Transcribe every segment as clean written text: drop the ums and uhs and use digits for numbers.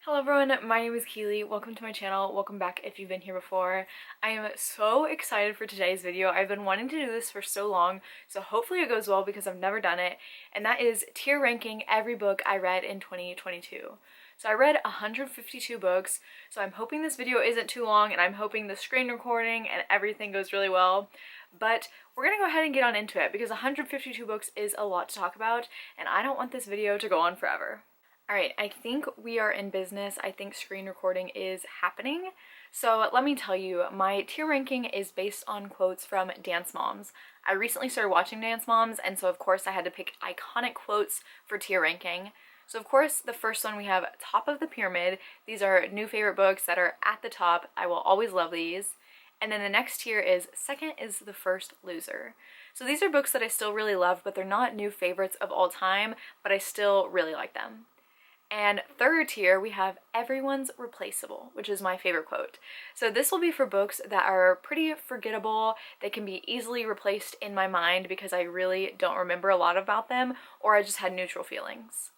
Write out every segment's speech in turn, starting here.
Hello everyone, my name is Keely. Welcome to my channel. Welcome back if you've been here before. I am so excited for today's video. I've been wanting to do this for so long, so hopefully it goes well because I've never done it, and that is tier ranking every book I read in 2022. So I read 152 books, so I'm hoping this video isn't too long, and I'm hoping the screen recording and everything goes really well. But we're gonna go ahead and get on into it because 152 books is a lot to talk about, and I don't want this video to go on forever. Alright, I think we are in business. I think screen recording is happening. So let me tell you, my tier ranking is based on quotes from Dance Moms. I recently started watching Dance Moms, and so of course I had to pick iconic quotes for tier ranking. So of course the first one we have Top of the Pyramid. These are new favorite books that are at the top. I will always love these. And then the next tier is Second is the First Loser. So these are books that I still really love, but they're not new favorites of all time, but I still really like them. And third tier, we have Everyone's Replaceable, which is my favorite quote. So this will be for books that are pretty forgettable. They can be easily replaced in my mind because I really don't remember a lot about them, or I just had neutral feelings.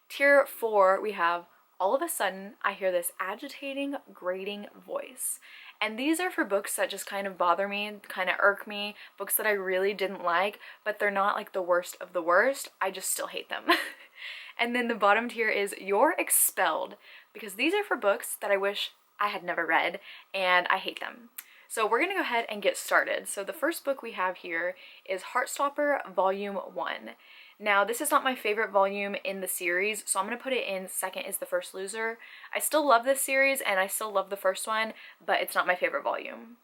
Tier 4, we have All of a Sudden, I Hear This Agitating, Grating Voice. And these are for books that just kind of bother me, kind of irk me, books that I really didn't like, but they're not like the worst of the worst. I just still hate them. And then the bottom tier is You're Expelled, because these are for books that I wish I had never read, and I hate them. So we're gonna go ahead and get started. So the first book we have here is Heartstopper Volume 1. Now, this is not my favorite volume in the series, so I'm going to put it in Second is the First Loser. I still love this series, and I still love the first one, but it's not my favorite volume.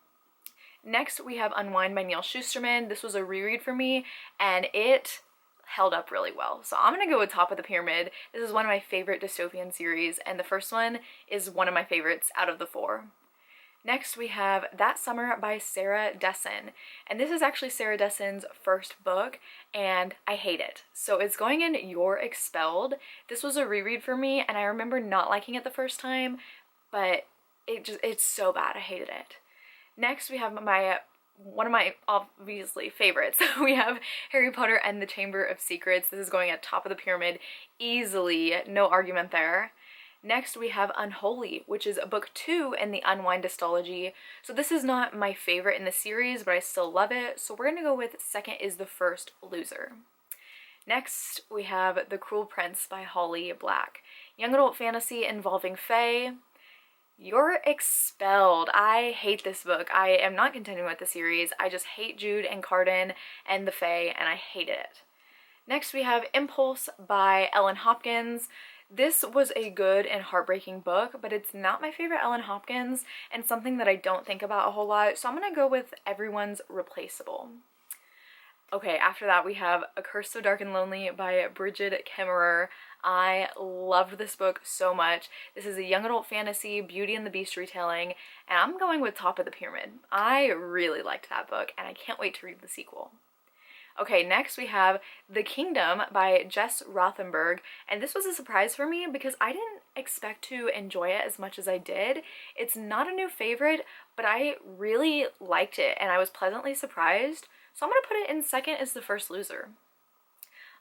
Next, we have Unwind by Neil Shusterman. This was a reread for me, and it held up really well. So I'm going to go with Top of the Pyramid. This is one of my favorite dystopian series, and the first one is one of my favorites out of the four. Next, we have That Summer by Sarah Dessen, and this is actually Sarah Dessen's first book, and I hate it. So it's going in You're Expelled. This was a reread for me, and I remember not liking it the first time, but it's so bad. I hated it. Next, we have one of my obviously favorites. We have Harry Potter and the Chamber of Secrets. This is going at Top of the Pyramid easily, no argument there. Next, we have Unholy, which is book 2 in the Unwind dystology. So this is not my favorite in the series, but I still love it. So we're going to go with Second is the First Loser. Next, we have The Cruel Prince by Holly Black. Young adult fantasy involving fae. You're Expelled. I hate this book. I am not continuing with the series. I just hate Jude and Cardan and the fae, and I hate it. Next, we have Impulse by Ellen Hopkins. This was a good and heartbreaking book, but it's not my favorite Ellen Hopkins and something that I don't think about a whole lot, so I'm gonna go with Everyone's Replaceable. Okay, after that we have A Curse So Dark and Lonely by Bridget Kemmerer. I loved this book so much. This is a young adult fantasy, Beauty and the Beast retelling, and I'm going with Top of the Pyramid. I really liked that book, and I can't wait to read the sequel. Okay, next we have The Kingdom by Jess Rothenberg, and this was a surprise for me because I didn't expect to enjoy it as much as I did. It's not a new favorite, but I really liked it, and I was pleasantly surprised, so I'm going to put it in Second is the First Loser.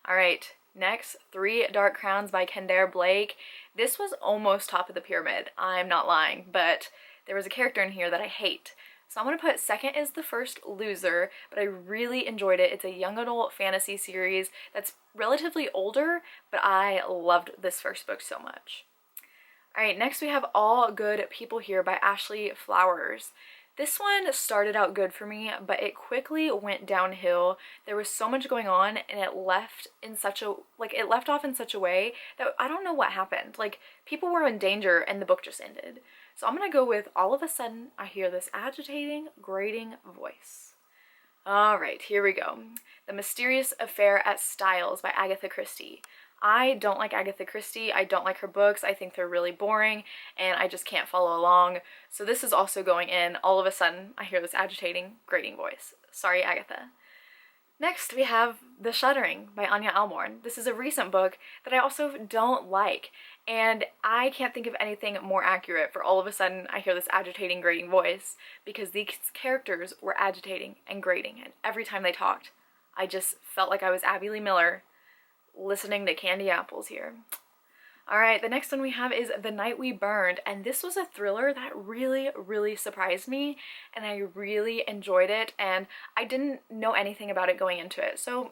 Alright, next, Three Dark Crowns by Kendare Blake. This was almost Top of the Pyramid, I'm not lying, but there was a character in here that I hate. So I'm going to put Second is the First Loser, but I really enjoyed it. It's a young adult fantasy series that's relatively older, but I loved this first book so much. Alright, next we have All Good People Here by Ashley Flowers. This one started out good for me, but it quickly went downhill. There was so much going on, and it left off in such a way that I don't know what happened. Like, people were in danger and the book just ended. So I'm gonna go with All of a Sudden I Hear This Agitating, Grating Voice. Alright, here we go. The Mysterious Affair at Styles by Agatha Christie. I don't like Agatha Christie. I don't like her books. I think they're really boring, and I just can't follow along. So this is also going in All of a Sudden I Hear This Agitating, Grating Voice. Sorry, Agatha. Next, we have The Shuddering by Anya Almorn. This is a recent book that I also don't like, and I can't think of anything more accurate for All of a Sudden I Hear This Agitating, Grating Voice, because these characters were agitating and grating, and every time they talked, I just felt like I was Abby Lee Miller listening to Candy Apples here. All right, the next one we have is The Night We Burned, and this was a thriller that really surprised me, and I really enjoyed it, and I didn't know anything about it going into it. So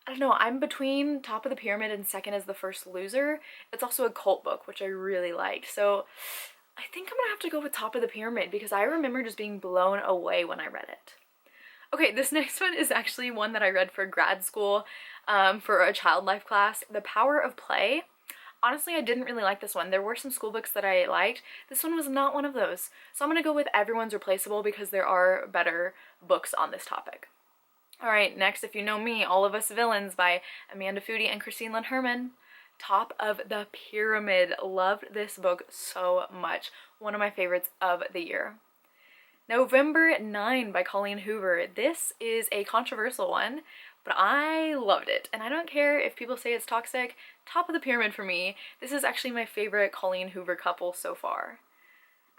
I don't know, I'm between Top of the Pyramid and Second is the First Loser. It's also a cult book, which I really liked. So I think I'm gonna have to go with Top of the Pyramid because I remember just being blown away when I read it. Okay, this next one is actually one that I read for grad school for a child life class, The Power of Play. Honestly, I didn't really like this one. There were some school books that I liked. This one was not one of those. So I'm gonna go with Everyone's Replaceable because there are better books on this topic. All right, next, if you know me, All of Us Villains by Amanda Foody and Christine Lynn Herman. Top of the Pyramid. Loved this book so much. One of my favorites of the year. November 9 by Colleen Hoover. This is a controversial one, but I loved it. And I don't care if people say it's toxic. Top of the Pyramid for me. This is actually my favorite Colleen Hoover couple so far.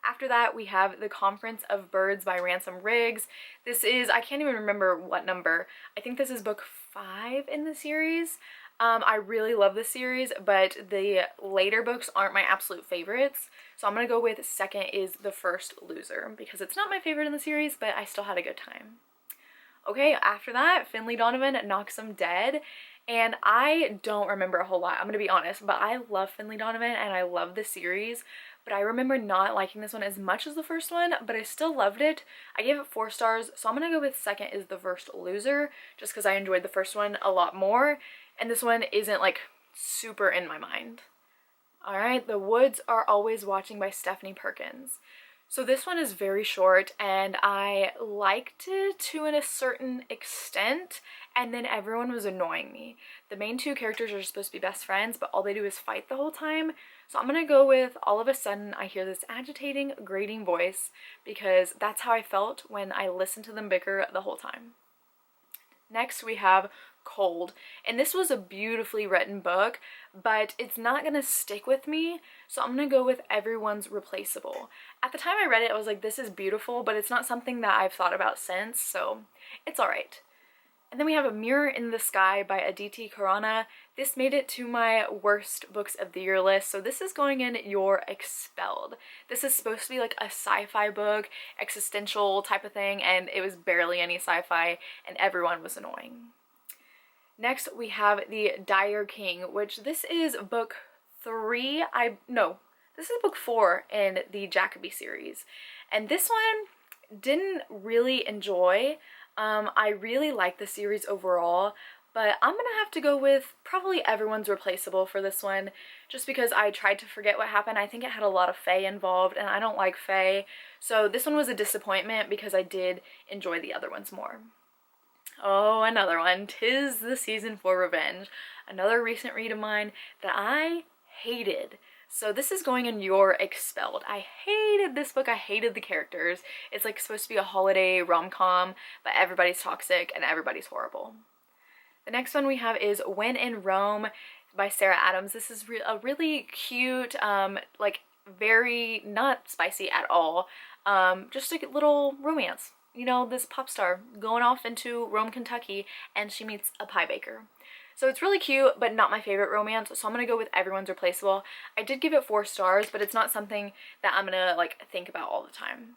After that, we have The Conference of Birds by Ransom Riggs. This is, I can't even remember what number. I think this is book 5 in the series. I really love this series, but the later books aren't my absolute favorites. So I'm gonna go with Second is the First Loser because it's not my favorite in the series, but I still had a good time. Okay, after that, Finley Donovan knocks 'em dead. And I don't remember a whole lot, I'm gonna be honest, but I love Finley Donovan and I love this series. But I remember not liking this one as much as the first one, but I still loved it. I gave it 4 stars, so I'm gonna go with Second is the First Loser, just because I enjoyed the first one a lot more, and this one isn't like super in my mind. All right, The Woods Are Always Watching by Stephanie Perkins. So this one is very short, and I liked it to a certain extent, and then everyone was annoying me. The main 2 characters are supposed to be best friends, but all they do is fight the whole time. So I'm gonna go with All of a Sudden I Hear This Agitating, Grating Voice, because that's how I felt when I listened to them bicker the whole time. Next we have Cold, and this was a beautifully written book, but it's not gonna stick with me, so I'm gonna go with Everyone's Replaceable. At the time I read it, I was like, this is beautiful, but it's not something that I've thought about since, so it's alright. And then we have A Mirror in the Sky by Aditi Khurana. This made it to my worst books of the year list, so this is going in your Expelled. This is supposed to be like a sci-fi book, existential type of thing, and it was barely any sci-fi, and everyone was annoying. Next, we have The Dire King, which this is book 3, this is book 4 in the Jacoby series. And this one didn't really enjoy. I really like the series overall, but I'm gonna have to go with probably Everyone's Replaceable for this one, just because I tried to forget what happened. I think it had a lot of fae involved, and I don't like fae, so this one was a disappointment because I did enjoy the other ones more. Oh, another one. 'Tis the Season for Revenge. Another recent read of mine that I hated. So this is going in your Expelled. I hated this book. I hated the characters. It's like supposed to be a holiday rom-com, but everybody's toxic and everybody's horrible. The next one we have is When in Rome by Sarah Adams. This is a really cute, like very not spicy at all, just a little romance. You know, this pop star going off into Rome, Kentucky, and she meets a pie baker. So it's really cute, but not my favorite romance, so I'm gonna go with Everyone's Replaceable. I did give it 4 stars, but it's not something that I'm gonna like think about all the time.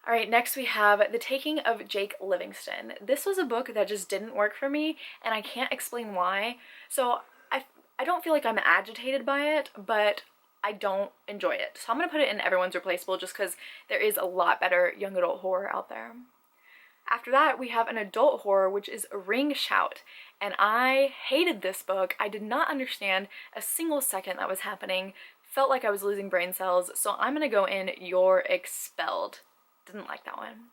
All right, next we have The Taking of Jake Livingston. This was a book that just didn't work for me, and I can't explain why. So I don't feel like I'm agitated by it, but I don't enjoy it. So I'm gonna put it in Everyone's Replaceable just because there is a lot better young adult horror out there. After that, we have an adult horror, which is Ring Shout, and I hated this book. I did not understand a single second that was happening, felt like I was losing brain cells, so I'm gonna go in your Expelled. Didn't like that one.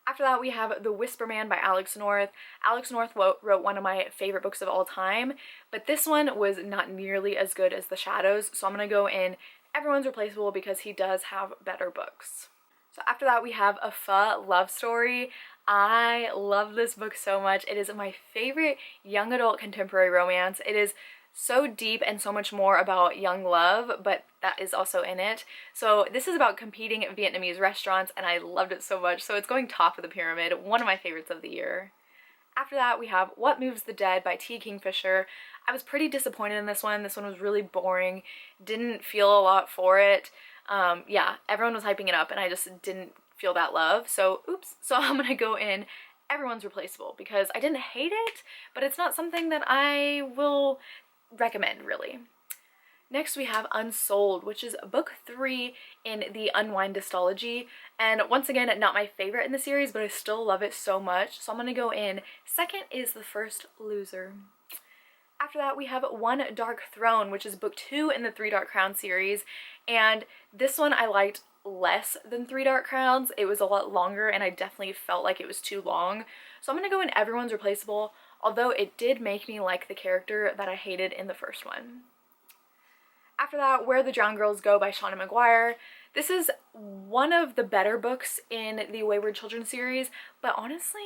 After that, we have The Whisper Man by Alex North. Alex North wrote one of my favorite books of all time, but this one was not nearly as good as The Shadows, so I'm gonna go in Everyone's Replaceable because he does have better books. So after that, we have A Pho Love Story. I love this book so much. It is my favorite young adult contemporary romance. It is so deep and so much more about young love, but that is also in it. So this is about competing Vietnamese restaurants, and I loved it so much. So it's going top of the pyramid, one of my favorites of the year. After that, we have What Moves the Dead by T. Kingfisher. I was pretty disappointed in this one. This one was really boring, didn't feel a lot for it. Yeah, everyone was hyping it up and I just didn't feel that love. So oops. So I'm gonna go in Everyone's Replaceable because I didn't hate it, but it's not something that I will recommend really. Next we have Unsold, which is book 3 in the Unwind Dystology, and once again not my favorite in the series, but I still love it so much, so I'm gonna go in second is The First Loser. After that we have One Dark Throne, which is book 2 in the Three Dark Crowns series, and this one I liked less than Three Dark Crowns. It was a lot longer and I definitely felt like it was too long, so I'm gonna go in Everyone's Replaceable, although it did make me like the character that I hated in the first one. After that, Where the Drowned Girls Go by Shauna Maguire. This is one of the better books in the Wayward Children series, but honestly,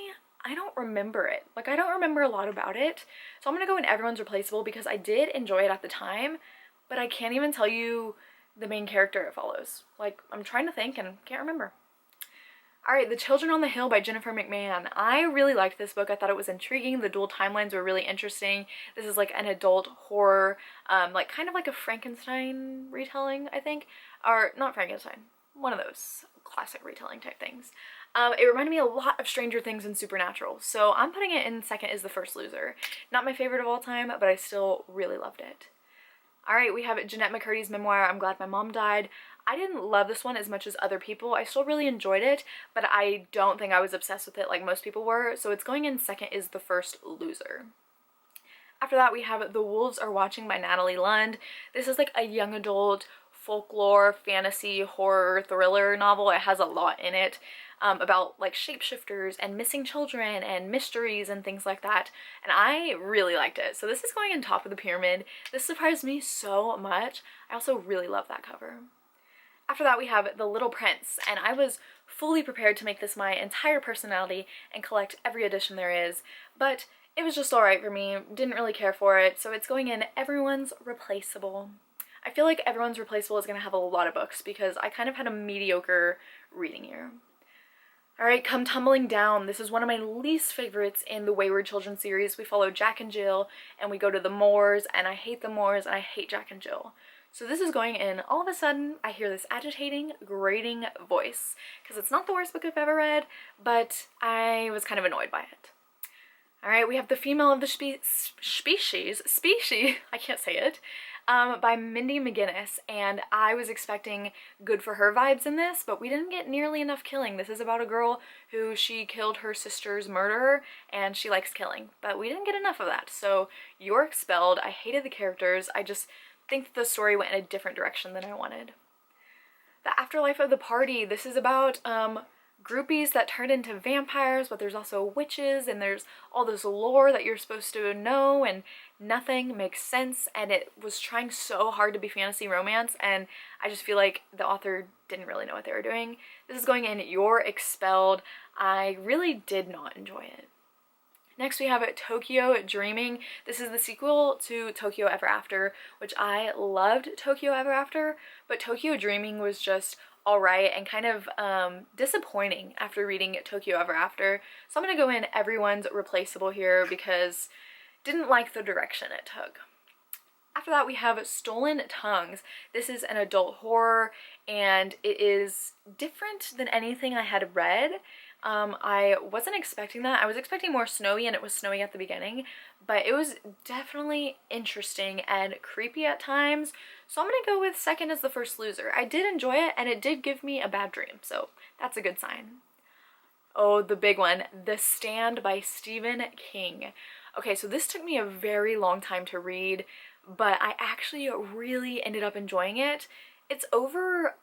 I don't remember it. Like, I don't remember a lot about it. So I'm gonna go in Everyone's Replaceable because I did enjoy it at the time, but I can't even tell you the main character it follows. Like, I'm trying to think and can't remember. Alright, The Children on the Hill by Jennifer McMahon. I really liked this book. I thought it was intriguing. The dual timelines were really interesting. This is like an adult horror, like kind of like a Frankenstein retelling, I think. Or not Frankenstein, one of those classic retelling type things. It reminded me a lot of Stranger Things and Supernatural, so I'm putting it in second is The First Loser. Not my favorite of all time, but I still really loved it. Alright, we have Jeanette McCurdy's memoir, I'm Glad My Mom Died. I didn't love this one as much as other people. I still really enjoyed it, but I don't think I was obsessed with it like most people were, so it's going in second is The First Loser. After that we have The Wolves Are Watching by Natalie Lund. This is like a young adult folklore, fantasy, horror, thriller novel. It has a lot in it. About like shapeshifters and missing children and mysteries and things like that, and I really liked it. So this is going in top of the pyramid. This surprised me so much. I also really love that cover. After that we have The Little Prince, and I was fully prepared to make this my entire personality and collect every edition there is, but it was just alright for me. Didn't really care for it, so it's going in Everyone's Replaceable. I feel like Everyone's Replaceable is going to have a lot of books because I kind of had a mediocre reading year. Alright, Come Tumbling Down. This is one of my least favorites in the Wayward Children series. We follow Jack and Jill, and we go to the moors, and I hate the moors, and I hate Jack and Jill. So this is going in, all of a sudden, I hear this agitating, grating voice. Because it's not the worst book I've ever read, but I was kind of annoyed by it. Alright, we have The Female of the Species, I can't say it, by Mindy McGinnis, and I was expecting Good for Her vibes in this, but we didn't get nearly enough killing. This is about a girl who she killed her sister's murderer, and she likes killing, but we didn't get enough of that, so you're expelled. I hated the characters. I just think the story went in a different direction than I wanted. The Afterlife of the Party. This is about groupies that turn into vampires, but there's also witches, and there's all this lore that you're supposed to know, and nothing makes sense, and it was trying so hard to be fantasy romance, and I just feel like the author didn't really know what they were doing. This is going in You're Expelled. I really did not enjoy it. Next we have Tokyo Dreaming. This is the sequel to Tokyo Ever After, which I loved Tokyo Ever After, but Tokyo Dreaming was just alright and kind of disappointing after reading Tokyo Ever After. So I'm gonna go in Everyone's Replaceable here because didn't like the direction it took. After that we have Stolen Tongues. This is an adult horror and it is different than anything I had read. I wasn't expecting that. I was expecting more snowy, and it was snowy at the beginning, but it was definitely interesting and creepy at times, so I'm gonna go with second as The First Loser. I did enjoy it, and it did give me a bad dream, so that's a good sign. Oh, the big one, The Stand by Stephen King. Okay, so this took me a very long time to read, but I actually really ended up enjoying it. It's over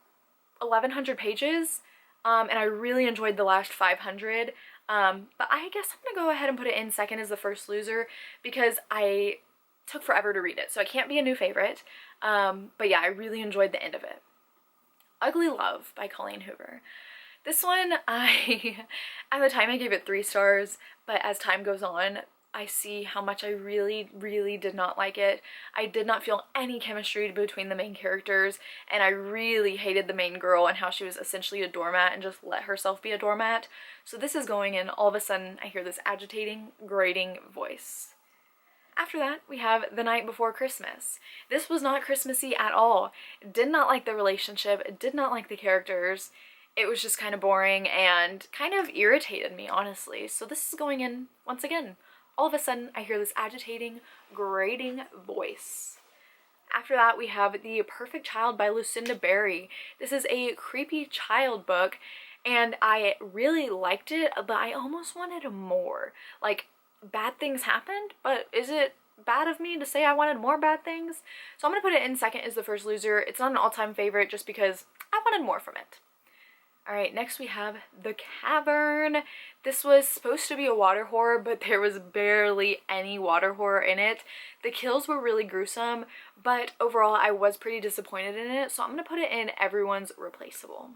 1,100 pages, and I really enjoyed the last 500, but I guess I'm gonna go ahead and put it in second as The First Loser because I took forever to read it, so it can't be a new favorite, but yeah, I really enjoyed the end of it. Ugly Love by Colleen Hoover. This one, at the time I gave it 3 stars, but as time goes on, I see how much I really, really did not like it. I did not feel any chemistry between the main characters, and I really hated the main girl and how she was essentially a doormat and just let herself be a doormat. So this is going in, all of a sudden I hear this agitating, grating voice. After that, we have The Night Before Christmas. This was not Christmassy at all. Did not like the relationship, did not like the characters. It was just kind of boring and kind of irritated me, honestly. So this is going in, once again. All of a sudden, I hear this agitating, grating voice. After that, we have The Perfect Child by Lucinda Berry. This is a creepy child book, and I really liked it, but I almost wanted more. Like, bad things happened, but is it bad of me to say I wanted more bad things? So I'm gonna put it in second as The First Loser. It's not an all-time favorite just because I wanted more from it. Alright, next we have The Cavern. This was supposed to be a water horror, but there was barely any water horror in it. The kills were really gruesome, but overall I was pretty disappointed in it, so I'm going to put it in everyone's replaceable.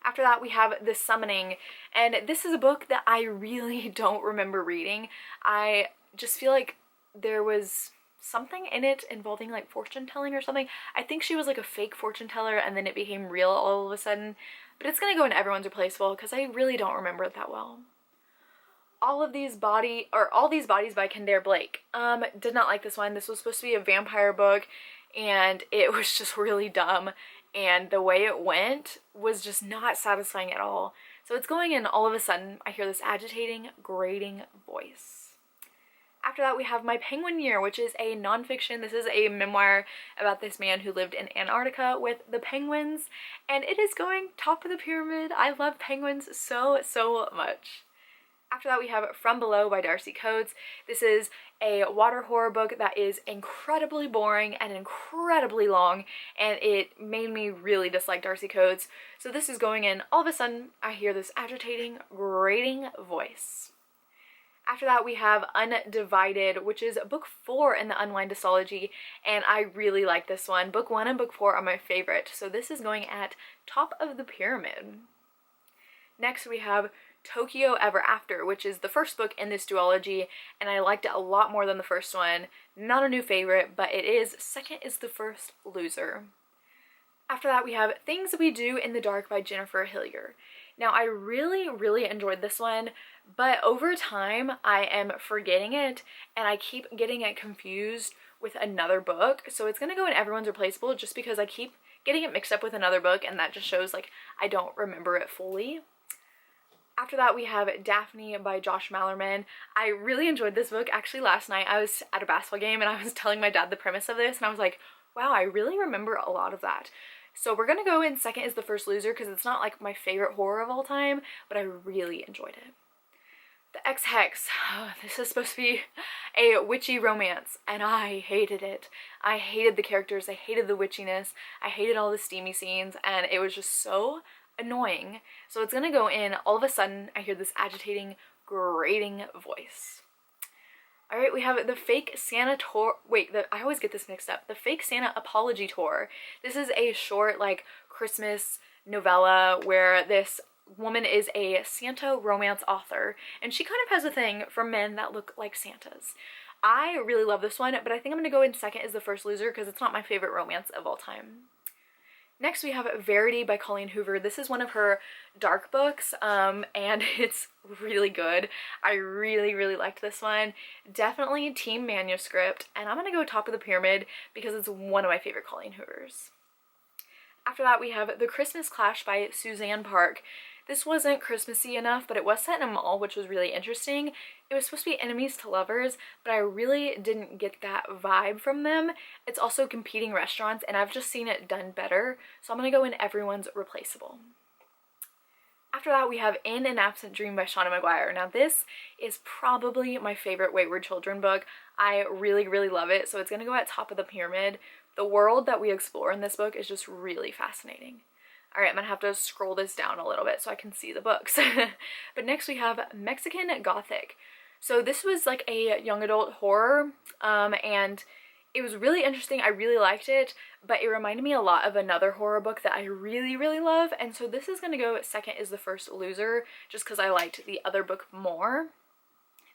After that, we have The Summoning, and this is a book that I really don't remember reading. I just feel like there was something in it involving like fortune telling or something. I think she was like a fake fortune teller and then it became real all of a sudden. But it's gonna go in everyone's replaceable because I really don't remember it that well. All These Bodies by Kendare Blake. Did not like this one. This was supposed to be a vampire book and it was just really dumb, and the way it went was just not satisfying at all. So it's going in. All of a sudden I hear this agitating, grating voice. After that, we have My Penguin Year, which is a nonfiction. This is a memoir about this man who lived in Antarctica with the penguins, and it is going top of the pyramid. I love penguins so, so much. After that, we have From Below by Darcy Coates. This is a water horror book that is incredibly boring and incredibly long, and it made me really dislike Darcy Coates. So this is going in. All of a sudden, I hear this agitating, grating voice. After that, we have Undivided, which is book 4 in the Unwind Dystology, and I really like this one. Book 1 and book 4 are my favorite, so this is going at top of the pyramid. Next, we have Tokyo Ever After, which is the first book in this duology, and I liked it a lot more than the first one. Not a new favorite, but it is second is The First Loser. After that, we have Things We Do in the Dark by Jennifer Hillier. Now, I really, really enjoyed this one, but over time, I am forgetting it, and I keep getting it confused with another book, so it's gonna go in everyone's replaceable just because I keep getting it mixed up with another book, and that just shows, like, I don't remember it fully. After that, we have Daphne by Josh Malerman. I really enjoyed this book. Actually, last night, I was at a basketball game, and I was telling my dad the premise of this, and I was like, wow, I really remember a lot of that. So we're gonna go in second as The First Loser because it's not like my favorite horror of all time, but I really enjoyed it. The Ex-Hex. Oh, this is supposed to be a witchy romance, and I hated it. I hated the characters, I hated the witchiness, I hated all the steamy scenes, and it was just so annoying. So it's gonna go in. All of a sudden, I hear this agitating, grating voice. Alright, we have The Fake Santa Tour. I always get this mixed up. The Fake Santa Apology Tour. This is a short, like, Christmas novella where this woman is a Santa romance author, and she kind of has a thing for men that look like Santas. I really love this one, but I think I'm going to go in second as The First Loser because it's not my favorite romance of all time. Next, we have Verity by Colleen Hoover. This is one of her dark books, and it's really good. I really, really liked this one. Definitely team manuscript, and I'm going to go top of the pyramid because it's one of my favorite Colleen Hoovers. After that, we have The Christmas Clash by Suzanne Park. This wasn't Christmassy enough, but it was set in a mall, which was really interesting. It was supposed to be enemies to lovers, but I really didn't get that vibe from them. It's also competing restaurants, and I've just seen it done better, so I'm going to go in everyone's replaceable. After that, we have In an Absent Dream by Shauna Maguire. Now, this is probably my favorite Wayward Children book. I really, really love it, so it's going to go at top of the pyramid. The world that we explore in this book is just really fascinating. Alright, I'm going to have to scroll this down a little bit so I can see the books. But next we have Mexican Gothic. So this was like a young adult horror, and it was really interesting. I really liked it, but it reminded me a lot of another horror book that I really, really love, and so this is going to go second as The First Loser, just because I liked the other book more.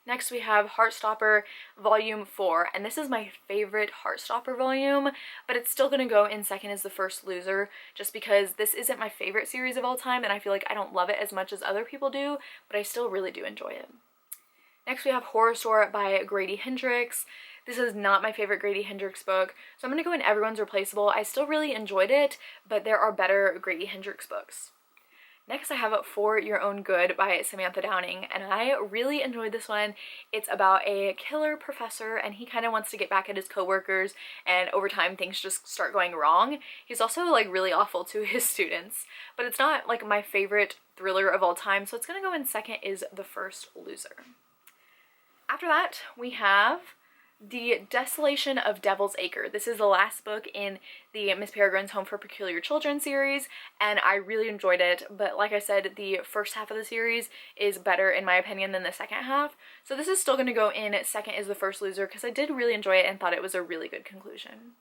Next we have Heartstopper Volume 4, and this is my favorite Heartstopper volume, but it's still going to go in second as The First Loser, just because this isn't my favorite series of all time, and I feel like I don't love it as much as other people do, but I still really do enjoy it. Next we have Horror Store by Grady Hendrix. This is not my favorite Grady Hendrix book, so I'm going to go in Everyone's Replaceable. I still really enjoyed it, but there are better Grady Hendrix books. Next I have For Your Own Good by Samantha Downing, and I really enjoyed this one. It's about a killer professor, and he kind of wants to get back at his coworkers, and over time things just start going wrong. He's also like really awful to his students, but it's not like my favorite thriller of all time, so it's going to go in second is The First Loser. After that, we have The Desolation of Devil's Acre. This is the last book in the Miss Peregrine's Home for Peculiar Children series, and I really enjoyed it, but like I said, the first half of the series is better in my opinion than the second half, so this is still going to go in second is The First Loser because I did really enjoy it and thought it was a really good conclusion.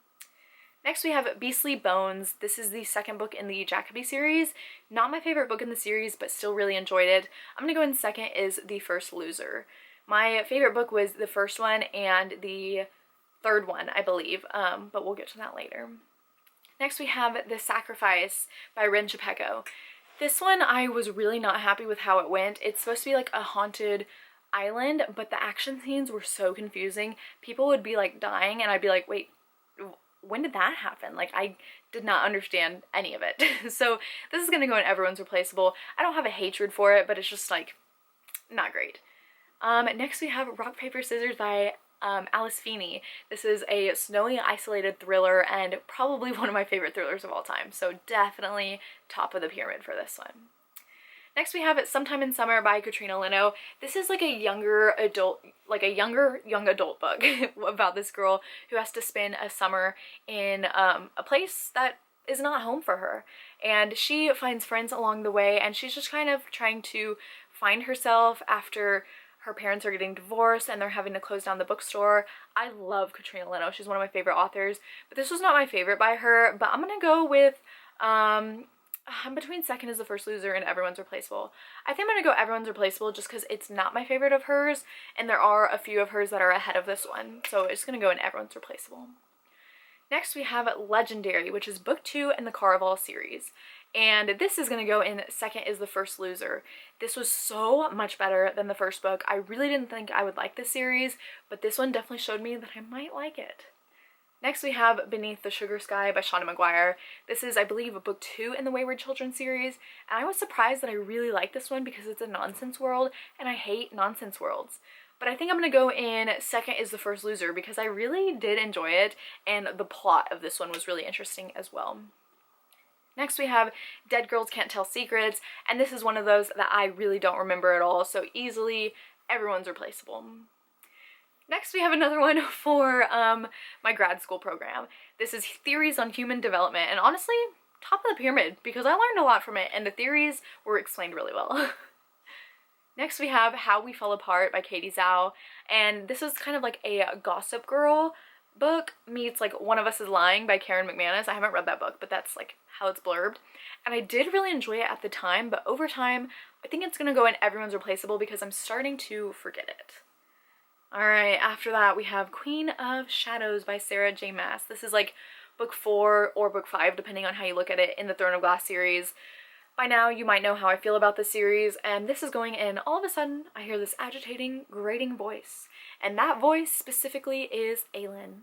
Next we have Beastly Bones. This is the second book in the Jacoby series. Not my favorite book in the series, but still really enjoyed it. I'm going to go in second is The First Loser. My favorite book was the first one and the third one, I believe, but we'll get to that later. Next we have The Sacrifice by Rin Chapeko. This one I was really not happy with how it went. It's supposed to be like a haunted island, but the action scenes were so confusing. People would be like dying and I'd be like, wait, when did that happen? Like, I did not understand any of it. So this is going to go in Everyone's Replaceable. I don't have a hatred for it, but it's just like not great. Next we have Rock, Paper, Scissors by Alice Feeney. This is a snowy, isolated thriller and probably one of my favorite thrillers of all time, so definitely top of the pyramid for this one. Next we have Sometime in Summer by Katrina Leno. This is like a younger adult, young adult book about this girl who has to spend a summer in a place that is not home for her, and she finds friends along the way, and she's just kind of trying to find herself after her parents are getting divorced and they're having to close down the bookstore. I love Katrina Leno. She's one of my favorite authors, but this was not my favorite by her, but I'm gonna go with I'm between second is The First Loser and Everyone's Replaceable. I think I'm gonna go Everyone's Replaceable just because it's not my favorite of hers, and there are a few of hers that are ahead of this one, so it's gonna go in Everyone's Replaceable. Next we have Legendary, which is book 2 in the Caraval series, and this is going to go in second is The First Loser. This was so much better than the first book. I really didn't think I would like this series, but this one definitely showed me that I might like it. Next we have Beneath the Sugar Sky by Shauna Maguire. This is, I believe, book 2 in the Wayward Children series, and I was surprised that I really like this one because it's a nonsense world, and I hate nonsense worlds. But I think I'm going to go in second is The First Loser because I really did enjoy it, and the plot of this one was really interesting as well. Next we have Dead Girls Can't Tell Secrets, and this is one of those that I really don't remember at all, so easily Everyone's Replaceable. Next we have another one for my grad school program. This is Theories on Human Development, and honestly, top of the pyramid because I learned a lot from it and the theories were explained really well. Next we have How We Fell Apart by Katie Zhao, and this is kind of like a Gossip Girl book meets like One of Us is Lying by Karen McManus. I haven't read that book, but that's like how it's blurbed, and I did really enjoy it at the time, but over time I think it's gonna go in Everyone's Replaceable because I'm starting to forget it. Alright, after that we have Queen of Shadows by Sarah J. Maas. This is like book 4 or book 5 depending on how you look at it in the Throne of Glass series. By now you might know how I feel about this series, and this is going in. All of a sudden I hear this agitating, grating voice, and that voice specifically is Aelin.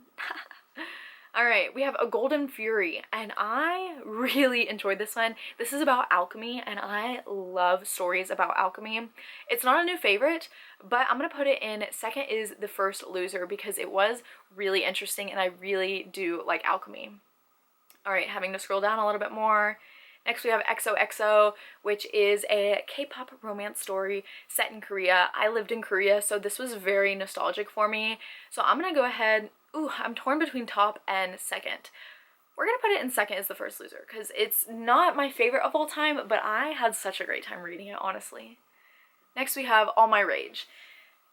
Alright, we have A Golden Fury, and I really enjoyed this one. This is about alchemy, and I love stories about alchemy. It's not a new favorite, but I'm going to put it in second is The First Loser because it was really interesting, and I really do like alchemy. Alright, having to scroll down a little bit more. Next we have XOXO, which is a K-pop romance story set in Korea. I lived in Korea, so this was very nostalgic for me. So I'm gonna go ahead, I'm torn between top and second. We're gonna put it in second as The First Loser, because it's not my favorite of all time, but I had such a great time reading it, honestly. Next we have All My Rage.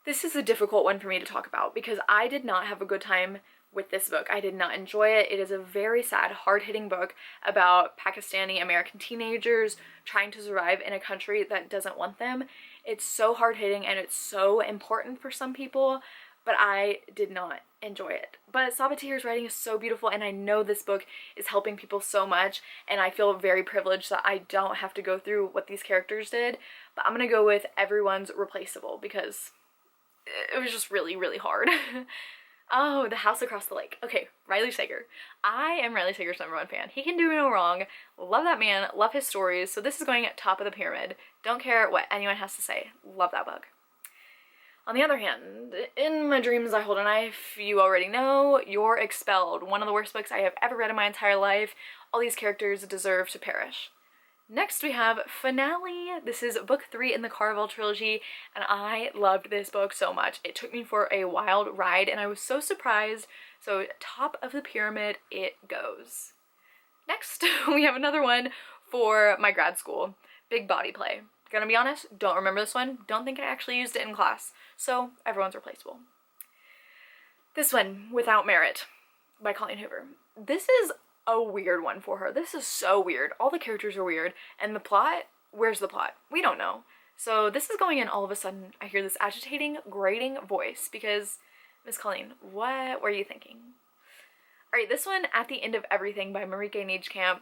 This is a difficult one for me to talk about, because I did not have a good time with this book. I did not enjoy it. It is a very sad, hard-hitting book about Pakistani American teenagers trying to survive in a country that doesn't want them. It's so hard-hitting and it's so important for some people, but I did not enjoy it. But Sabatir's writing is so beautiful, and I know this book is helping people so much, and I feel very privileged that I don't have to go through what these characters did. But I'm gonna go with Everyone's Replaceable because it was just really, really hard. Oh, The House Across the Lake. Okay, Riley Sager. I am Riley Sager's #1 fan. He can do no wrong. Love that man. Love his stories. So this is going at top of the pyramid. Don't care what anyone has to say. Love that book. On the other hand, In My Dreams I Hold a Knife, you already know, You're Expelled. One of the worst books I have ever read in my entire life. All these characters deserve to perish. Next we have Finale. This is book 3 in the Caraval trilogy, and I loved this book so much. It took me for a wild ride, and I was so surprised. So top of the pyramid it goes. Next, we have another one for my grad school, Big Body Play. Gonna be honest, don't remember this one. Don't think I actually used it in class, so everyone's replaceable. This one, Without Merit, by Colleen Hoover. This is a weird one for her. This is so weird. All the characters are weird, and the plot, where's the plot? We don't know. So this is going in, all of a sudden I hear this agitating, grating voice because, Miss Colleen, what were you thinking? Alright, this one, At the End of Everything by Marieke Nijkamp.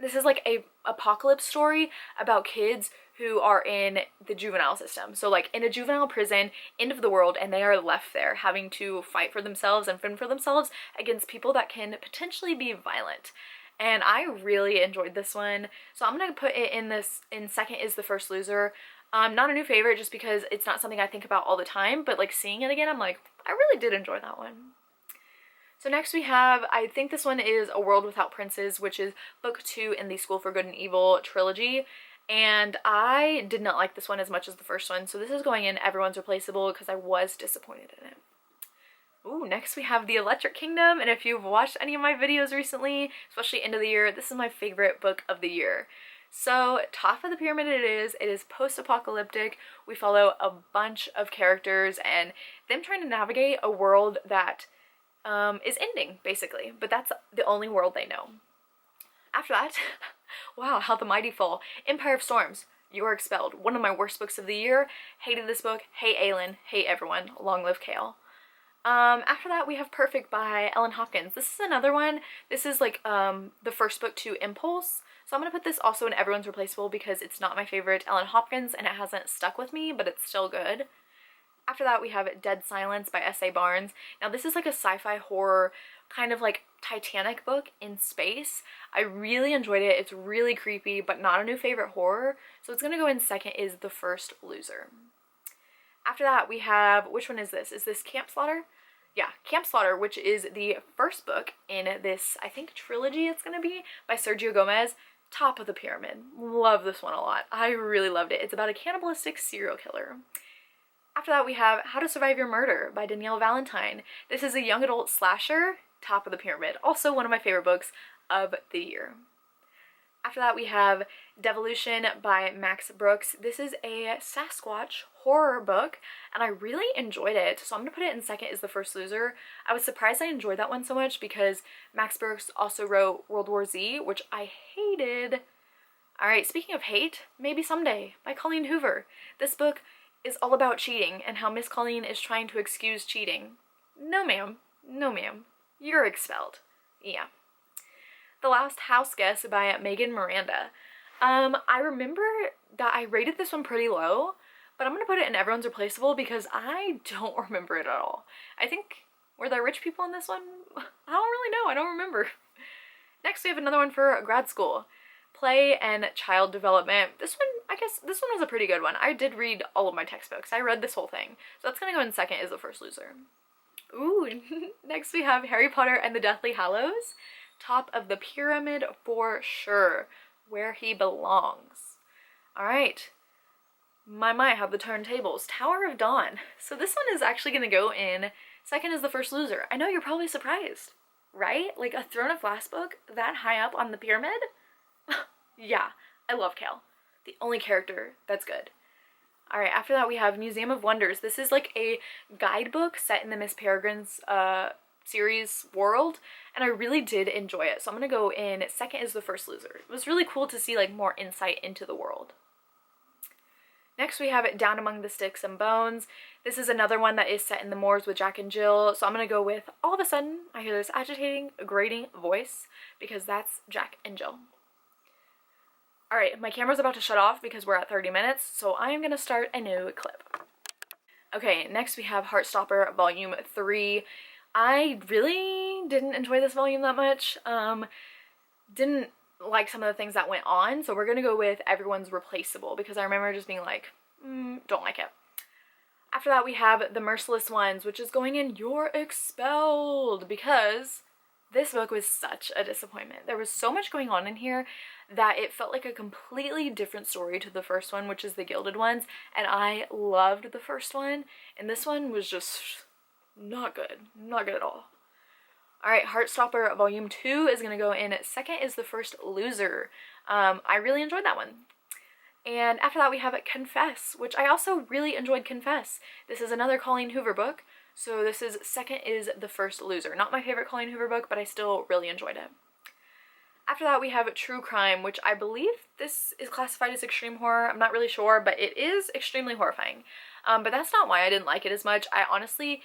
This is like a apocalypse story about kids who are in the juvenile system. So like in a juvenile prison, end of the world, and they are left there having to fight for themselves and fend for themselves against people that can potentially be violent. And I really enjoyed this one. So I'm gonna put it in second is The First Loser. Not a new favorite just because it's not something I think about all the time, but like seeing it again, I'm like, I really did enjoy that one. So next we have, I think this one is A World Without Princes, which is book 2 in the School for Good and Evil trilogy. And I did not like this one as much as the first one, so this is going in Everyone's Replaceable because I was disappointed in it. Ooh, next we have The Electric Kingdom, and if you've watched any of my videos recently, especially end of the year, this is my favorite book of the year. So top of the pyramid it is post-apocalyptic. We follow a bunch of characters and them trying to navigate a world that is ending, basically, but that's the only world they know. After that, wow, How the Mighty Fall. Empire of Storms, You're Expelled. One of my worst books of the year. Hated this book. Hate Aelin. Hate everyone. Long live Kale. After that, we have Perfect by Ellen Hopkins. This is another one. This is like the first book to Impulse. So I'm going to put this also in Everyone's Replaceable because it's not my favorite Ellen Hopkins and it hasn't stuck with me, but it's still good. After that, we have Dead Silence by S.A. Barnes. Now, this is like a sci-fi horror, kind of like Titanic book in space. I really enjoyed it. It's really creepy, but not a new favorite horror. So it's going to go in second is The First Loser. After that, we have, which one is this? Is this Camp Slaughter? Yeah, Camp Slaughter, which is the first book in this, I think, trilogy it's going to be, by Sergio Gomez. Top of the pyramid. Love this one a lot. I really loved it. It's about a cannibalistic serial killer. After that, we have How to Survive Your Murder by Danielle Valentine. This is a young adult slasher, top of the pyramid. Also one of my favorite books of the year. After that, we have Devolution by Max Brooks. This is a Sasquatch horror book, and I really enjoyed it. So I'm going to put it in second is The First Loser. I was surprised I enjoyed that one so much because Max Brooks also wrote World War Z, which I hated. Alright, speaking of hate, Maybe Someday by Colleen Hoover. This book is all about cheating and how Miss Colleen is trying to excuse cheating. No ma'am. No ma'am. You're expelled. Yeah. The Last House Guest by Megan Miranda. I remember that I rated this one pretty low, but I'm going to put it in Everyone's Replaceable because I don't remember it at all. I think, were there rich people in this one? I don't really know. I don't remember. Next, we have another one for grad school. Play and Child Development. This one, I guess, this one was a pretty good one. I did read all of my textbooks. I read this whole thing. So that's going to go in second is The First Loser. Ooh, next we have Harry Potter and the Deathly Hallows. Top of the pyramid for sure. Where he belongs. Alright. My might have the turntables. Tower of Dawn. So this one is actually going to go in second is The First Loser. I know you're probably surprised, right? Like a Throne of Glass book that high up on the pyramid? Yeah, I love Kale. The only character that's good. Alright, after that we have Museum of Wonders. This is like a guidebook set in the Miss Peregrine's series world, and I really did enjoy it. So I'm going to go in second is The First Loser. It was really cool to see like more insight into the world. Next we have Down Among the Sticks and Bones. This is another one that is set in the moors with Jack and Jill. So I'm going to go with All of a Sudden I Hear This Agitating, Grating Voice because that's Jack and Jill. Alright, my camera's about to shut off because we're at 30 minutes, so I am going to start a new clip. Okay, next we have Heartstopper Volume 3. I really didn't enjoy this volume that much. Didn't like some of the things that went on, so we're gonna go with Everyone's Replaceable because I remember just being like, don't like it. After that we have The Merciless Ones, which is going in You're Expelled because this book was such a disappointment. There was so much going on in here that it felt like a completely different story to the first one, which is The Gilded Ones, and I loved the first one, and this one was just not good. Not good at all. Alright, Heartstopper Volume 2 is going to go in second is The First Loser. I really enjoyed that one. And after that we have Confess, which I also really enjoyed Confess. This is another Colleen Hoover book, so this is second is The First Loser. Not my favorite Colleen Hoover book, but I still really enjoyed it. After that we have True Crime, which I believe this is classified as extreme horror. I'm not really sure, but it is extremely horrifying. But that's not why I didn't like it as much. I honestly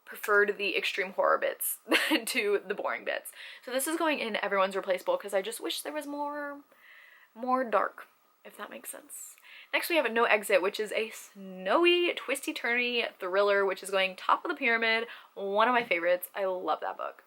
preferred the extreme horror bits to the boring bits. So this is going in Everyone's Replaceable because I just wish there was more dark, if that makes sense. Next we have No Exit, which is a snowy, twisty-turny thriller, which is going top of the pyramid. One of my favorites. I love that book.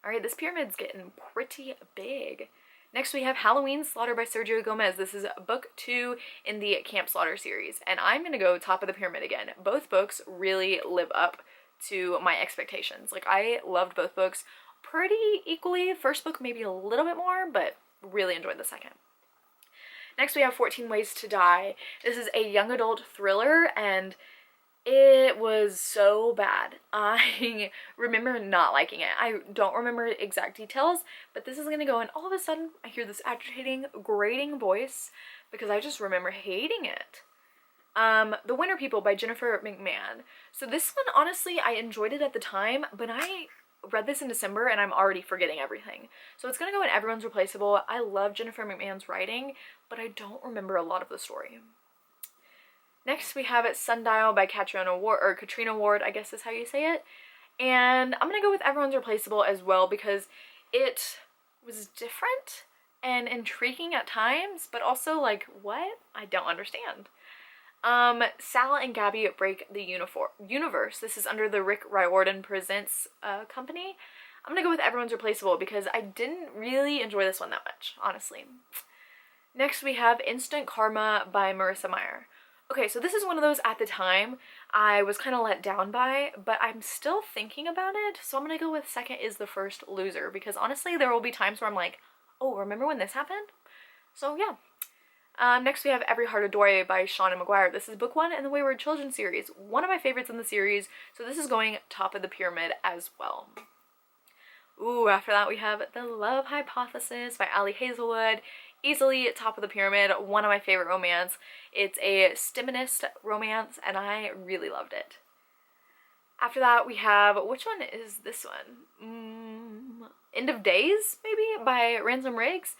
Alright, this pyramid's getting pretty big. Next we have Halloween Slaughter by Sergio Gomez. This is book 2 in the Camp Slaughter series, and I'm going to go top of the pyramid again. Both books really live up to my expectations. Like, I loved both books pretty equally. First book maybe a little bit more, but really enjoyed the second. Next we have 14 Ways to Die. This is a young adult thriller, and it was so bad. I remember not liking it. I don't remember exact details, but this is going to go in. All of a sudden I hear this agitating, grating voice because I just remember hating it. The Winter People by Jennifer McMahon. So this one, honestly, I enjoyed it at the time, but I read this in December and I'm already forgetting everything. So it's gonna go in Everyone's Replaceable. I love Jennifer McMahon's writing, but I don't remember a lot of the story. Next we have Sundial by Katrina Ward, I guess is how you say it. And I'm gonna go with Everyone's Replaceable as well because it was different and intriguing at times, but also like, what? I don't understand. Sal and Gabby Break the Universe. This is under the Rick Riordan Presents company. I'm gonna go with Everyone's Replaceable because I didn't really enjoy this one that much, honestly. Next we have Instant Karma by Marissa Meyer. Okay, so this is one of those at the time I was kind of let down by, but I'm still thinking about it, so I'm gonna go with second is The First Loser because honestly there will be times where I'm like, oh, remember when this happened? So yeah. Next we have Every Heart a Dory by Shauna McGuire. This is book 1 in the Wayward Children series. One of my favorites in the series, so this is going top of the pyramid as well. Ooh, after that we have The Love Hypothesis by Ali Hazelwood. Easily top of the pyramid, one of my favorite romance. It's a STEMinist romance and I really loved it. After that we have, which one is this one? End of Days, maybe, by Ransom Riggs.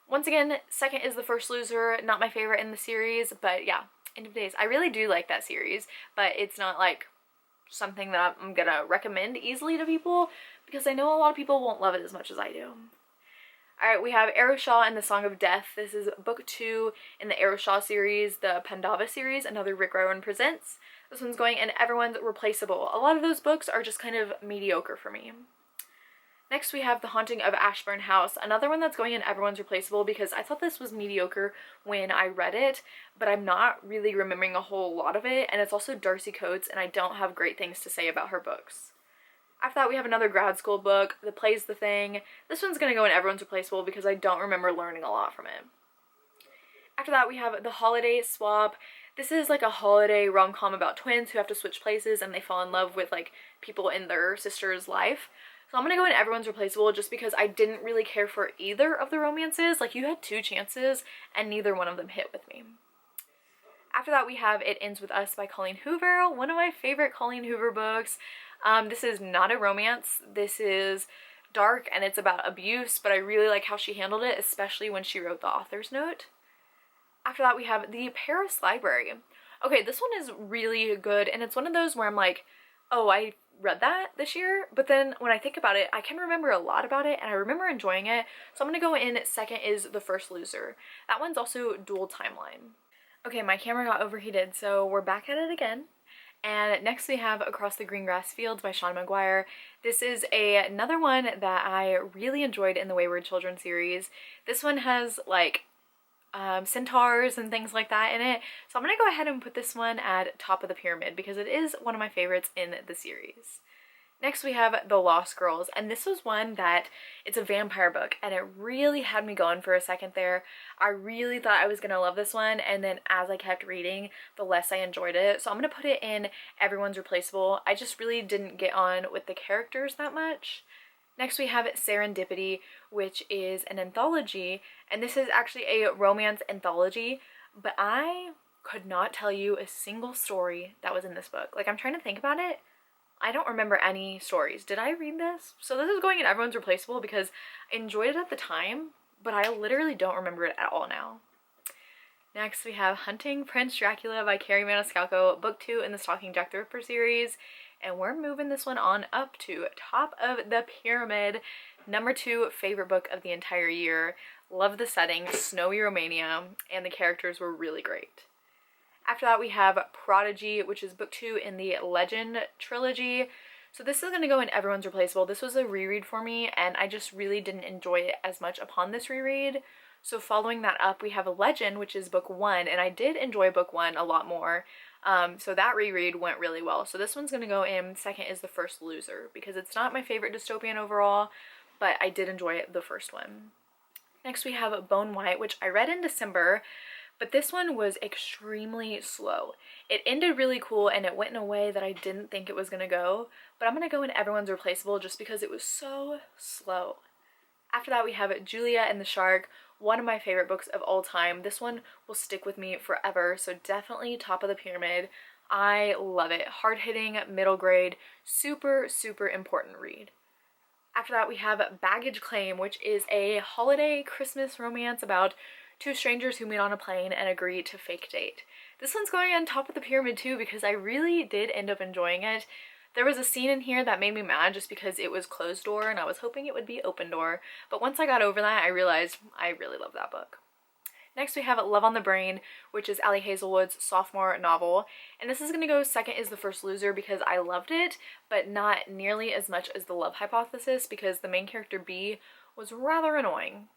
Once again, second is The First Loser, not my favorite in the series, but yeah, End of Days. I really do like that series, but it's not like something that I'm gonna recommend easily to people because I know a lot of people won't love it as much as I do. Alright, we have Arrow Shaw and the Song of Death. This is book 2 in the Arrow Shaw series, the Pandava series, another Rick Riordan Presents. This one's going in Everyone's Replaceable. A lot of those books are just kind of mediocre for me. Next we have The Haunting of Ashburn House, another one that's going in Everyone's Replaceable because I thought this was mediocre when I read it, but I'm not really remembering a whole lot of it, and it's also Darcy Coates, and I don't have great things to say about her books. After that we have another grad school book, The Play's the Thing. This one's going to go in Everyone's Replaceable because I don't remember learning a lot from it. After that we have The Holiday Swap. This is like a holiday rom-com about twins who have to switch places and they fall in love with like people in their sister's life. So I'm going to go in Everyone's Replaceable just because I didn't really care for either of the romances. Like, you had 2 chances and neither one of them hit with me. After that we have It Ends With Us by Colleen Hoover, one of my favorite Colleen Hoover books. This is not a romance. This is dark and it's about abuse, but I really like how she handled it, especially when she wrote the author's note. After that we have The Paris Library. Okay, this one is really good and it's one of those where I'm like, oh, I read that this year, but then when I think about it, I can remember a lot about it and I remember enjoying it, so I'm gonna go in second is The First Loser. That one's also dual timeline. Okay, my camera got overheated, so we're back at it again, And next we have Across the Green Grass Fields by Sean McGuire. This is another one that I really enjoyed in the Wayward Children series. This one has like centaurs and things like that in it. So I'm gonna go ahead and put this one at top of the pyramid because it is one of my favorites in the series. Next we have The Lost Girls, and this was one that it's a vampire book and it really had me going for a second there. I really thought I was gonna love this one, and then as I kept reading, the less I enjoyed it. So I'm gonna put it in Everyone's Replaceable. I just really didn't get on with the characters that much. Next we have Serendipity, which is an anthology, and this is actually a romance anthology, but I could not tell you a single story that was in this book. Like, I'm trying to think about it. I don't remember any stories. Did I read this? So this is going in Everyone's Replaceable because I enjoyed it at the time, but I literally don't remember it at all now. Next we have Hunting Prince Dracula by Carrie Maniscalco, book 2 in the Stalking Jack the Ripper series, and we're moving this one on up to top of the pyramid. Number 2 favorite book of the entire year. Love the setting, snowy Romania, and the characters were really great. After that we have Prodigy, which is book 2 in the Legend trilogy. So this is going to go in Everyone's Replaceable. This was a reread for me, and I just really didn't enjoy it as much upon this reread. So following that up, we have Legend, which is book 1, and I did enjoy book 1 a lot more. So that reread went really well. So this one's going to go in Second is the First Loser, because it's not my favorite dystopian overall, but I did enjoy the first one. Next we have Bone White, which I read in December, but this one was extremely slow. It ended really cool and it went in a way that I didn't think it was going to go, but I'm going to go in Everyone's Replaceable just because it was so slow. After that we have Julia and the Shark, one of my favorite books of all time. This one will stick with me forever, so definitely top of the pyramid. I love it. Hard-hitting, middle grade, super, super important read. After that we have Baggage Claim, which is a holiday Christmas romance about two strangers who meet on a plane and agree to fake date. This one's going on top of the pyramid too because I really did end up enjoying it. There was a scene in here that made me mad just because it was closed door and I was hoping it would be open door, but once I got over that I realized I really love that book. Next we have Love on the Brain, which is Allie Hazelwood's sophomore novel, and this is going to go Second is the First Loser because I loved it, but not nearly as much as The Love Hypothesis because the main character B was rather annoying.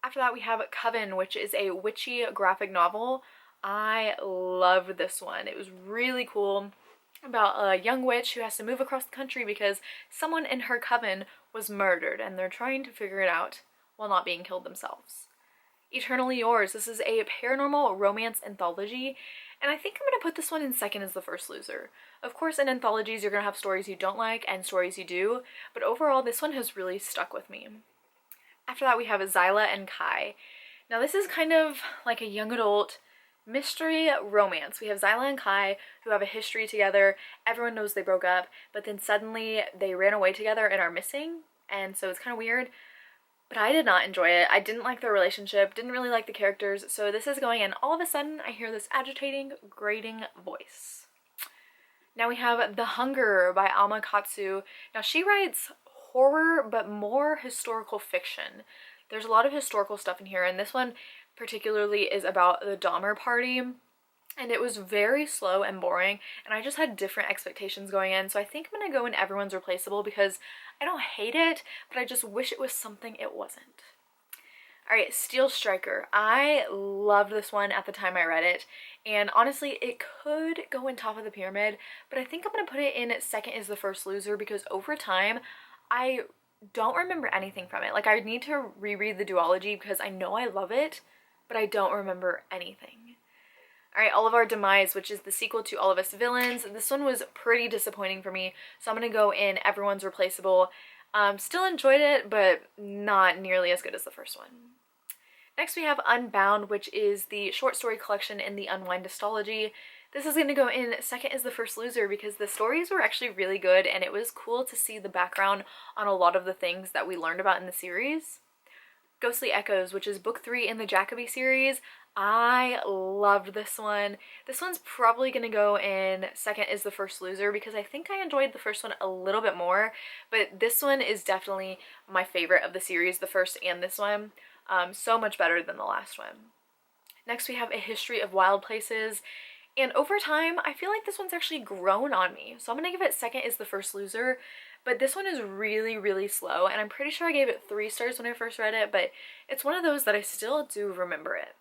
After that we have Coven, which is a witchy graphic novel. I loved this one. It was really cool, about a young witch who has to move across the country because someone in her coven was murdered and they're trying to figure it out while not being killed themselves. Eternally Yours. This is a paranormal romance anthology, and I think I'm going to put this one in Second is the First Loser. Of course, in anthologies you're going to have stories you don't like and stories you do, but overall this one has really stuck with me. After that we have Zyla and Kai. Now this is kind of like a young adult mystery romance. We have Zyla and Kai who have a history together. Everyone knows they broke up, but then suddenly they ran away together and are missing, and so it's kind of weird. But I did not enjoy it. I didn't like their relationship, didn't really like the characters, so this is going in. All of a sudden I hear this agitating, grating voice. Now we have The Hunger by Alma Katsu. Now she writes horror but more historical fiction. There's a lot of historical stuff in here, and this one particularly is about the Dahmer party, and it was very slow and boring, and I just had different expectations going in, so I think I'm gonna go in Everyone's Replaceable because I don't hate it, but I just wish it was something it wasn't. Alright, Steel Striker. I loved this one at the time I read it, and honestly it could go in top of the pyramid, but I think I'm gonna put it in Second is the First Loser because over time I don't remember anything from it. Like, I need to reread the duology because I know I love it, but I don't remember anything. Alright, All of Our Demise, which is the sequel to All of Us Villains. This one was pretty disappointing for me, so I'm going to go in Everyone's Replaceable. Still enjoyed it, but not nearly as good as the first one. Next we have Unbound, which is the short story collection in the Unwind Dystology. This is going to go in Second is the First Loser because the stories were actually really good and it was cool to see the background on a lot of the things that we learned about in the series. Ghostly Echoes, which is book 3 in the Jacoby series. I loved this one. This one's probably going to go in Second is the First Loser because I think I enjoyed the first one a little bit more, but this one is definitely my favorite of the series, the first and this one. So much better than the last one. Next we have A History of Wild Places, And over time, I feel like this one's actually grown on me. So I'm gonna give it second is The First Loser, but this one is really, really slow. And I'm pretty sure I gave it 3 stars when I first read it, but it's one of those that I still do remember it.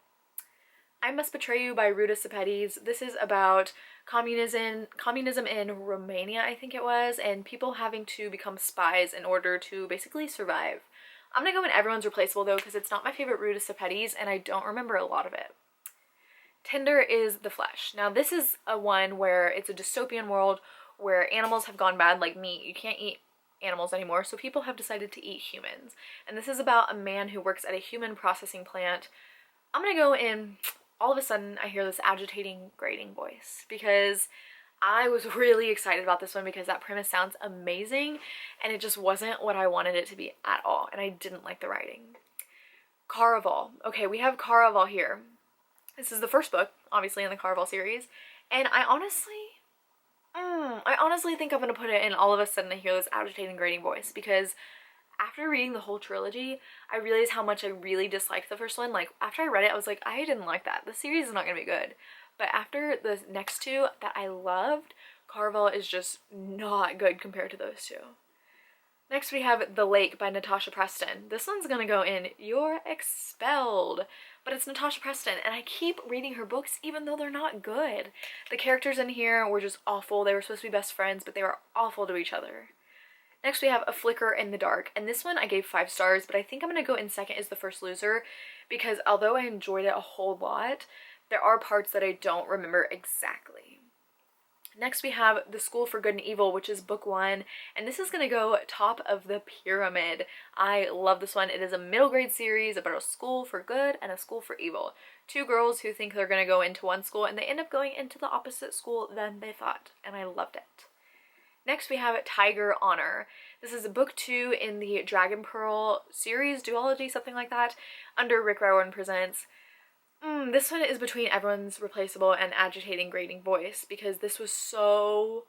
I Must Betray You by Ruta Sepetys. This is about communism in Romania, I think it was, and people having to become spies in order to basically survive. I'm gonna go in Everyone's Replaceable though, because it's not my favorite Ruta Sepetys and I don't remember a lot of it. Tinder is The Flesh. Now this is a one where it's a dystopian world where animals have gone bad, like meat. You can't eat animals anymore, so people have decided to eat humans. And this is about a man who works at a human processing plant. I'm gonna go in, all of a sudden I hear this agitating, grating voice, because I was really excited about this one because that premise sounds amazing and it just wasn't what I wanted it to be at all, and I didn't like the writing. Caraval. Okay, we have Caraval here. This is the first book, obviously, in the Caraval series, and I honestly think I'm gonna put it in All of a Sudden I Hear This Agitating, Grating Voice, because after reading the whole trilogy, I realized how much I really disliked the first one. Like, after I read it, I was like, I didn't like that. The series is not gonna be good. But after the next two that I loved, Caraval is just not good compared to those two. Next we have The Lake by Natasha Preston. This one's gonna go in You're Expelled. But it's Natasha Preston, and I keep reading her books even though they're not good. The characters in here were just awful. They were supposed to be best friends, but they were awful to each other. Next we have A Flicker in the Dark, and this one I gave 5 stars, but I think I'm gonna go in second is The First Loser, because although I enjoyed it a whole lot, there are parts that I don't remember exactly. Next we have The School for Good and Evil, which is book 1, and this is going to go top of the pyramid. I love this one. It is a middle grade series about a school for good and a school for evil. 2 girls who think they're going to go into one school and they end up going into the opposite school than they thought, and I loved it. Next we have Tiger Honor. This is book 2 in the Dragon Pearl series, duology, something like that, under Rick Riordan Presents. This one is between Everyone's Replaceable and Agitating, Grating Voice, because this was so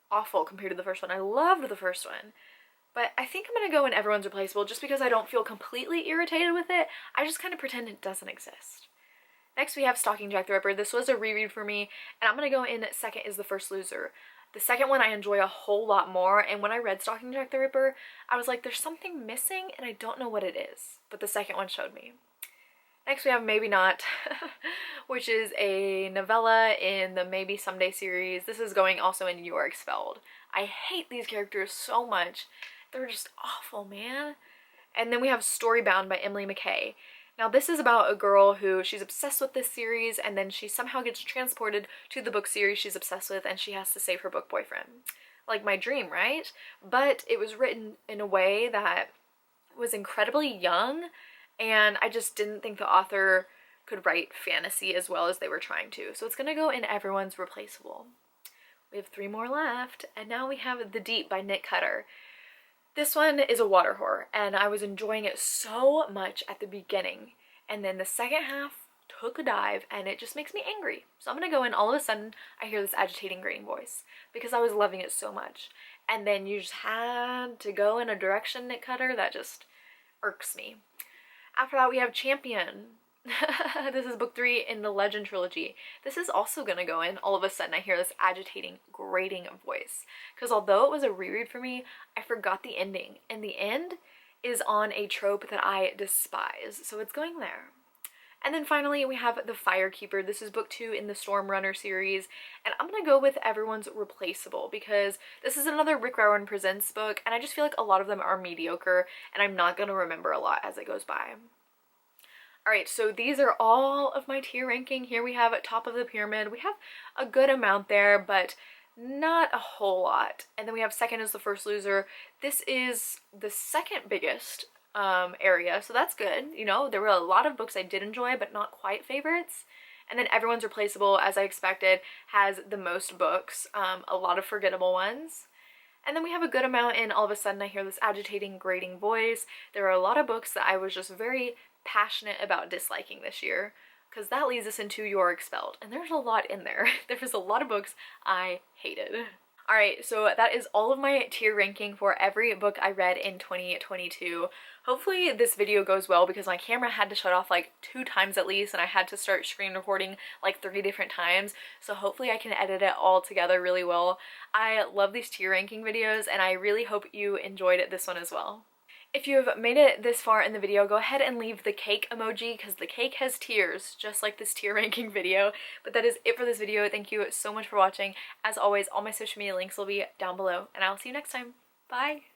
awful compared to the first one. I loved the first one, but I think I'm gonna go in Everyone's Replaceable just because I don't feel completely irritated with it. I just kind of pretend it doesn't exist. Next we have Stalking Jack the Ripper. This was a reread for me, and I'm gonna go in second is The First Loser. The second one I enjoy a whole lot more, and when I read Stalking Jack the Ripper, I was like, there's something missing and I don't know what it is, but the second one showed me. Next we have Maybe Not, which is a novella in the Maybe Someday series. This is going also in You're Expelled. I hate these characters so much. They're just awful, man. And then we have Storybound by Emily McKay. Now this is about a girl who, she's obsessed with this series, and then she somehow gets transported to the book series she's obsessed with, and she has to save her book boyfriend. Like my dream, right? But it was written in a way that was incredibly young, and I just didn't think the author could write fantasy as well as they were trying to. So it's gonna go in Everyone's Replaceable. We have 3 more left, and now we have The Deep by Nick Cutter. This one is a water horror, and I was enjoying it so much at the beginning, and then the second half took a dive, and it just makes me angry. So I'm gonna go in All of a Sudden I Hear This Agitating, Grating Voice, because I was loving it so much. And then you just had to go in a direction, Nick Cutter, that just irks me. After that we have Champion. This is book 3 in the Legend trilogy. This is also gonna go in All of a Sudden I Hear This Agitating, Grating Voice, because although it was a reread for me, I forgot the ending, and the end is on a trope that I despise, so it's going there. And then finally we have The Firekeeper. This is book 2 in the Storm Runner series, and I'm gonna go with Everyone's Replaceable because this is another Rick Riordan Presents book, and I just feel like a lot of them are mediocre and I'm not gonna remember a lot as it goes by. Alright, so these are all of my tier ranking. Here we have at top of the pyramid. We have a good amount there, but not a whole lot. And then we have second is The First Loser. This is the second biggest area, so that's good. You know, there were a lot of books I did enjoy, but not quite favorites. And then Everyone's Replaceable, as I expected, has the most books, a lot of forgettable ones. And then we have a good amount in All of a Sudden I Hear This Agitating, Grating Voice. There are a lot of books that I was just very passionate about disliking this year, because that leads us into You're Expelled, and there's a lot in there. There's a lot of books I hated. Alright, so that is all of my tier ranking for every book I read in 2022. hopefully this video goes well because my camera had to shut off like 2 times at least, and I had to start screen recording like 3 different times, so hopefully I can edit it all together really well. I love these tier ranking videos, and I really hope you enjoyed this one as well. If you have made it this far in the video, go ahead and leave the cake emoji because the cake has tears, just like this tier ranking video. But that is it for this video. Thank you so much for watching. As always, all my social media links will be down below, and I'll see you next time. Bye!